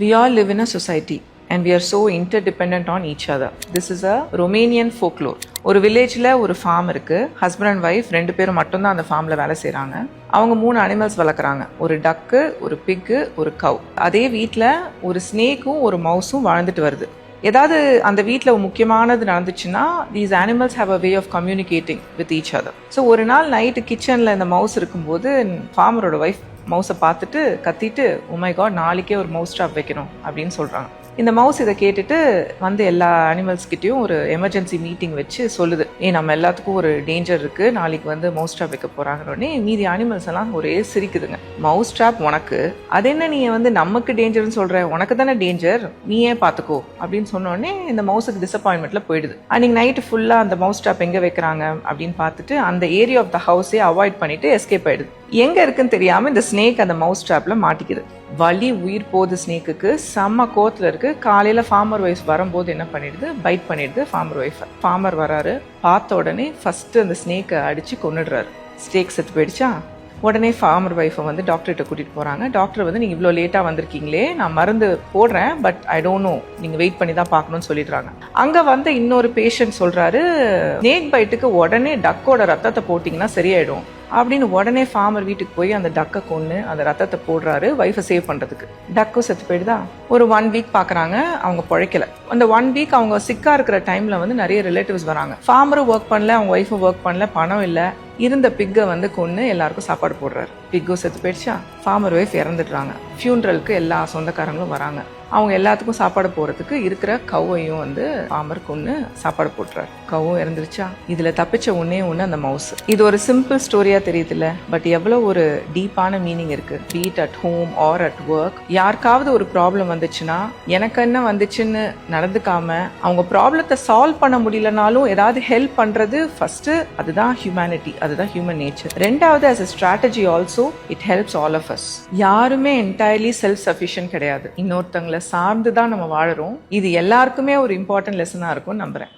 We all live in a society and we are so interdependent on each other. This is a Romanian folklore. ஒரு வில்லேஜில் ஒரு form இருக்குது. Husband and wife 2 பேரும் மட்டும்தான் அந்த ஃபார்மில் வேலை செய்கிறாங்க. அவங்க 3 அனிமல்ஸ் வளர்க்குறாங்க. ஒரு டக்கு, ஒரு பிக்கு, ஒரு கவ். அதே வீட்டில் ஒரு ஸ்னேக்கும் ஒரு மவுஸும் வாழ்ந்துட்டு வருது. ஏதாவது அந்த வீட்டில் முக்கியமானது நடந்துச்சுன்னா these animals have a way of communicating with each other. So ஒரு நாள் நைட்டு கிச்சனில் இந்த மவுஸ் இருக்கும்போது ஃபார்மரோட ஒய்ஃப் மவுஸை பார்த்துட்டு கத்திட்டு, "ஓ மை காட், நாளைக்கே ஒரு மவுஸ் ட்ராப் வைக்கணும்" அப்படின்னு சொல்கிறாங்க. இந்த மவுஸ் இதை கேட்டுட்டு வந்து எல்லா அனிமல்ஸ்கிட்டையும் ஒரு எமர்ஜென்சி மீட்டிங் வச்சு சொல்லுது, நம்ம எல்லாத்துக்கும் ஒரு டேஞ்சர் இருக்குது, நாளைக்கு வந்து மவுஸ் ட்ராப் வைக்க போகிறாங்கன்னே மீதி அனிமல்ஸ் எல்லாம் ஒரே சிரிக்குதுங்க. மவுஸ் ட்ராப் உனக்கு, அது என்ன நீ வந்து நமக்கு டேஞ்சர்னு சொல்கிற, உனக்கு தானே டேஞ்சர், நீயே பார்த்துக்கோ அப்படின்னு சொன்னோடனே இந்த மவுஸுக்கு டிசப்பாயின்மெண்ட்டில் போயிடுது. அன்றைக்கி நைட்டு ஃபுல்லாக அந்த மவுஸ் ட்ராப் எங்கே வைக்கிறாங்க அப்படின்னு பார்த்துட்டு அந்த ஏரியா ஆஃப் த ஹவுஸே அவாய்ட் பண்ணிட்டு எஸ்கேப் ஆயிடுது. எங்கே இருக்குன்னு தெரியாமல் இந்த ஸ்னேக் அந்த மவுஸ் ட்ராப்பில் மாட்டிக்குது. வலி உயிர் போகுது ஸ்னேக்குக்கு, செம்ம கோத்தில் இருக்குது. காலையில் ஃபார்மர் ஒய்ஃப் வரும்போது என்ன பண்ணிடுது, பைட் பண்ணிடுது ஃபார்மர் ஒய்ஃபை. ஃபார்மர் வராரு, பார்த்த உடனே ஃபஸ்ட்டு அந்த ஸ்னேக்கை அடித்து கொன்னுடுறாரு. ஸ்னேக் செத்து போயிடுச்சா, உடனே ஃபார்மர் ஒய்ஃபை வந்து டாக்டர்கிட்ட கூட்டிகிட்டு போகிறாங்க. டாக்டர் வந்து, "நீங்கள் இவ்வளோ லேட்டாக வந்திருக்கீங்களே, நான் மருந்து போடுறேன், பட் ஐ டோன்ட் நோ, நீங்கள் வெயிட் பண்ணி தான் பார்க்கணும்னு சொல்லிடுறாங்க." அங்கே வந்து இன்னொரு பேஷண்ட் சொல்கிறாரு, "ஸ்னேக் பைட்டுக்கு உடனே டக்கோட ரத்தத்தை போட்டிங்கன்னா சரியாயிடும்" அப்படின்னு உடனே ஃபார்மர் வீட்டுக்கு போய் அந்த டக்கை கொன்று அந்த ரத்தத்தை போடுறாரு ஒய்ஃபை சேவ் பண்ணுறதுக்கு. டக்கும் செத்து போயிடுதா. ஒரு 1 வீக் பார்க்குறாங்க, அவங்க பிழைக்கல. அந்த 1 வீக் அவங்க சிக்காக இருக்கிற டைமில் வந்து நிறைய ரிலேட்டிவ்ஸ் வராங்க. ஃபார்மரும் ஒர்க் பண்ணல, அவங்க ஒய்ஃபும் ஒர்க் பண்ணல, பணம் இல்லை. இருந்த பிக்கை வந்து கொன்று எல்லாருக்கும் சாப்பாடு போடுறாரு. பிக்கும் செத்து போயிடுச்சா, ஃபார்மர் ஒய்ஃப் இறந்துடுறாங்க. ஃபியூனரலுக்கு எல்லா சொந்தக்காரங்களும் வராங்க. அவங்க எல்லாத்துக்கும் சாப்பாடு போடுறதுக்கு இருக்கிற கவ்வையும் வந்து ஃபார்மர் கொன்று சாப்பாடு போட்டுறாரு. கவ்வும் இறந்துருச்சா. இதில் தப்பிச்ச ஒன்னே அந்த மவுஸ். இது ஒரு சிம்பிள் ஸ்டோரியாக தெரியுதுல்ல, பட் எவ்வளோ ஒரு டீப்பான மீனிங் இருக்குது. Be it at home or at work, யாருக்காவது ஒரு ப்ராப்ளம் வந்துச்சுன்னா எனக்கு என்ன வந்துச்சுன்னு நடந்துக்காம, அவங்க ப்ராப்ளத்தை சால்வ் பண்ண முடியலனாலும் ஏதாவது ஹெல்ப் பண்ணுறது ஃபர்ஸ்ட். அதுதான் ஹியூமனிட்டி, அதுதான் ஹியூமன் நேச்சர். ரெண்டாவது, as a strategy also it helps all of us. யாருமே entirely self sufficient கிடையாது. இன்னொருத்தங்களை சார்ந்து தான் நம்ம வாழறோம். இது எல்லாருக்குமே ஒரு இம்பார்ட்டன்ட் லெசனாக இருக்கும்னு நம்புறேன்.